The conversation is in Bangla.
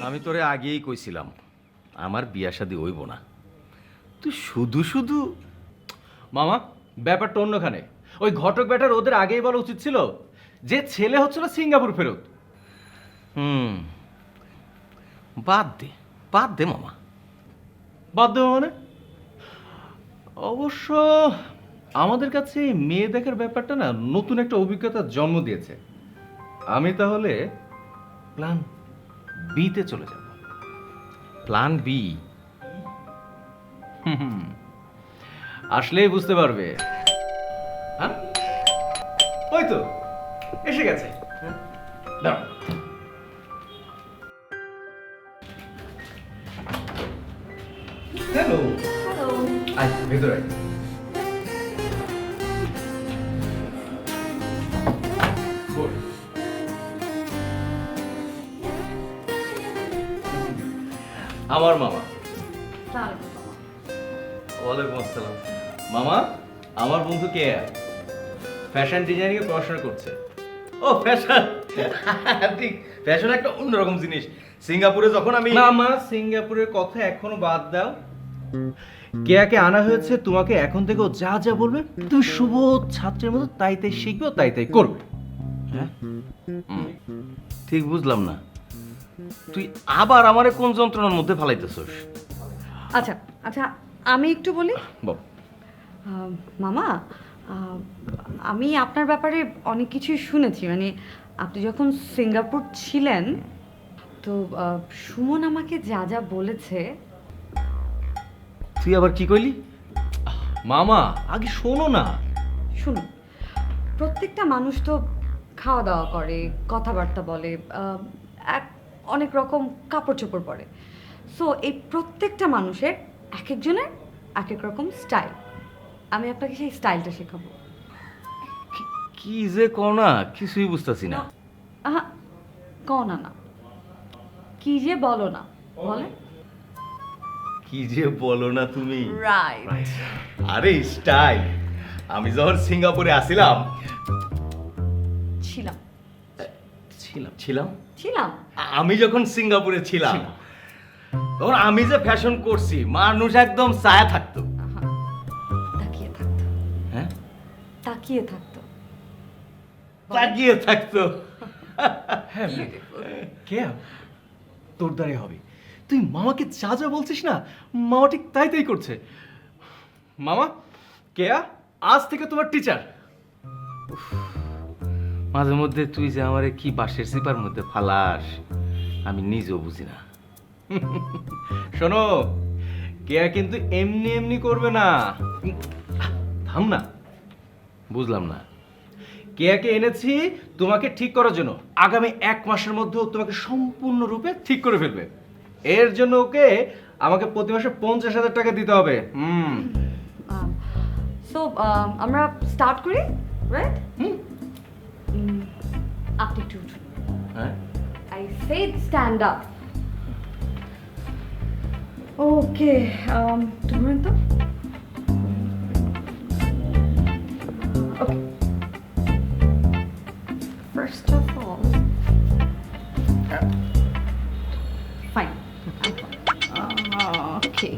আমি তোরে আগেই কইছিলাম আমার বিয়া শাদী হইব না, তুই শুধু শুধু। মামা ব্যাপারটা অন্যখানে। ওই ঘটক ব্যাটার ওদের আগেই বলা উচিত ছিল যে ছেলে হচ্ছিল সিঙ্গাপুর ফেরত। হুম, বাদ দে বাদ দে মামা। বাদ দেবো মানে? অবশ্য আমাদের কাছে এই মেয়ে দেখার ব্যাপারটা না নতুন একটা অভিজ্ঞতার জন্ম দিয়েছে। আমি তাহলে প্ল্যান বিতে চলে যাব। Plan B? আসলেই বুঝতে পারবে। হ্যাঁ, ওই তো এসে গেছে। দাঁড়াও। হ্যালো। আয় ভেতরে আয়। বল। আমার মামা। ওয়ালাইকুম আসসালাম। মামা, আমার বন্ধু কে? ফ্যাশন ডিজাইনিং এ পড়াশোনা করছে। ও ফ্যাশন, ঠিক। ফ্যাশন একটা অন্যরকম জিনিস। সিঙ্গাপুরে যখন আমি মামা, সিঙ্গাপুরের কথা এখনো বাদ দাও। কেয়াকে আনা হয়েছে তোমাকে এখন থেকে ও যা যা বলবে তুমি শুভ ছাত্রের মতো তাই তাই শিখবে, তাই তাই করবে। হ্যাঁ, ঠিক বুঝলাম না, তুই আবার আমারে কোন যন্ত্রণার মধ্যে ফালাইতেছস? আচ্ছা আচ্ছা, আমি একটু বলি। বল। মামা, আমি আপনার ব্যাপারে অনেক কিছুই শুনেছি। মানে আপনি যখন সিঙ্গাপুর ছিলেন তো সুমন আমাকে যা যা বলেছে। তুই আবার কি কইলি? মামা আগে শোনো না। শুনুন, প্রত্যেকটা মানুষ তো খাওয়া দাওয়া করে, কথাবার্তা বলে, অনেক রকম কাপড় চোপড় পরে। সো এই প্রত্যেকটা মানুষের এক একজনের এক এক রকম স্টাইল। আমি আপনাকে সেই স্টাইলটা শেখাবো। কি যে কও না, কিছুই বুঝতাছি না। আহা, কও না না, কি যে বলো না, বলে। কি যে বলো না তুমি। রাইট। আরে স্টাইল, আমি যখন সিঙ্গাপুরে আসিলাম ছিলাম ছিলাম ছিলাম ছিলাম আমি যখন সিঙ্গাপুরে ছিলাম তখন আমি যে ফ্যাশন করছি মানুষ একদম ছায়া থাকতো। আহা, তাকিয়ে থাকতো, হ্যাঁ, তাকিয়ে থাকতো। তাকিয়ে থাকতো। হ্যাঁ, কে তোর দ্বারে হবে? তুই মামাকে যা যা বলছিস না, মামা ঠিক তাই তাই করছে। মামা, কেয়া আজ থেকে তোমার টিচার। মাঝে মধ্যে তুই যে আমারে কি বাঁশের চিপার মধ্যে ফালাস আমি নিজেও বুঝি না। শোনো, কেয়া কিন্তু এমনি এমনি করবে না। থাম না। বুঝলাম না। কেয়াকে এনেছি তোমাকে ঠিক করার জন্য। আগামী 1 মাসের মধ্যে ও তোমাকে সম্পূর্ণরূপে ঠিক করে ফেলবে। এর জন্য ওকে আমাকে প্রতি মাসে 50,000 টাকা দিতে হবে। সো আমরা স্টার্ট করি, রাইট? আপনি একটু উঠুন। হ্যাঁ, I said stand up. Okay, ধরুন তো। Okay. First of all, fine. Okay.